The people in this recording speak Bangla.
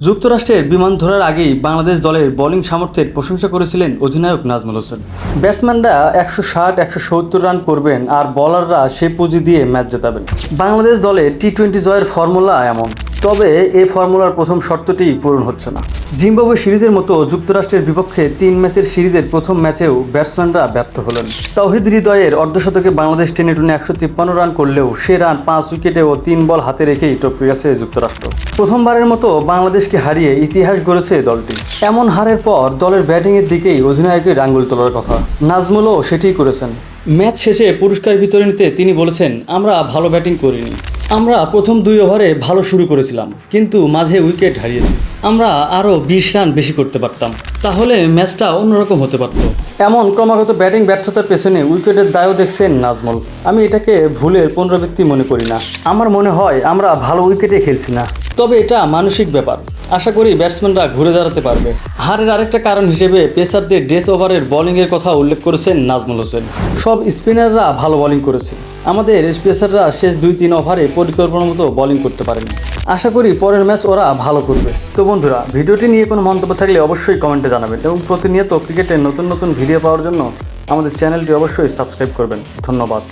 যুক্তরাষ্ট্রের বিমান ধরার আগেই বাংলাদেশ দলের বোলিং সামর্থ্যের প্রশংসা করেছিলেন অধিনায়ক নাজমুল হোসেন। ব্যাটসম্যানরা 160-170 রান করবেন আর বোলাররা সেই পুঁজি দিয়ে ম্যাচ জেতাবেন। বাংলাদেশ দলে টি-20 জয়ের ফর্মুলা এমন, তবে এই ফর্মুলার প্রথম শর্তটি পূরণ হচ্ছে না। জিম্বাবুয়ে সিরিজের মতো যুক্তরাষ্ট্রের বিপক্ষে 3 ম্যাচের সিরিজের প্রথম ম্যাচেও ব্যাটসম্যানরা ব্যর্থ হলেন। তাওহিদ হৃদয়ের অর্ধশতকে বাংলাদেশ টেনে টুনে 153 রান করলেও সে রান 5 উইকেটে ও 3 বল হাতে রেখেই টপকে গেছে যুক্তরাষ্ট্র। প্রথমবারের মতো বাংলাদেশকে হারিয়ে ইতিহাস গড়েছে দলটি। এমন হারের পর দলের ব্যাটিংয়ের দিকেই অধিনায়কের আঙুল তোলার কথা। নাজমুলও সেটিই করেছেন। ম্যাচ শেষে পুরস্কার বিতরণীতে তিনি বলেছেন, আমরা ভালো ব্যাটিং করিনি। আমরা প্রথম 2 ওভারে ভালো শুরু করেছিলাম, কিন্তু মাঝে উইকেট হারিয়েছি। আমরা আরও 20 রান বেশি করতে পারতাম, তাহলে ম্যাচটা অন্যরকম হতে পারত। এমন ক্রমাগত ব্যাটিং ব্যর্থতার পেছনে উইকেটের দায়ও দেখছেন নাজমুল। আমি এটাকে ভুলের পুনরাবৃত্তি মনে করি না। আমার মনে হয় আমরা ভালো উইকেটে খেলছি না, তবে এটা মানসিক ব্যাপার। আশা করি ব্যাটসম্যানরা ঘুরে দাঁড়াতে পারবে। হারের আরেকটা কারণ হিসেবে পেসারদের ডেথ ওভারের বোলিংয়ের কথা উল্লেখ করেছেন নাজমুল হোসেন। সব স্পিনাররা ভালো বোলিং করেছে, আমাদের পেসাররা শেষ 2-3 ওভারে পরিকল্পনা মতো বোলিং করতে পারেনি। আশা করি পরের ম্যাচ ওরা ভালো করবে। তো বন্ধুরা, ভিডিওটি নিয়ে কোনো মন্তব্য থাকলে অবশ্যই কমেন্টে জানাবেন এবং প্রতিনিয়ত ক্রিকেটের নতুন নতুন ভিডিও পাওয়ার জন্য আমাদের চ্যানেলটি অবশ্যই সাবস্ক্রাইব করবেন। ধন্যবাদ।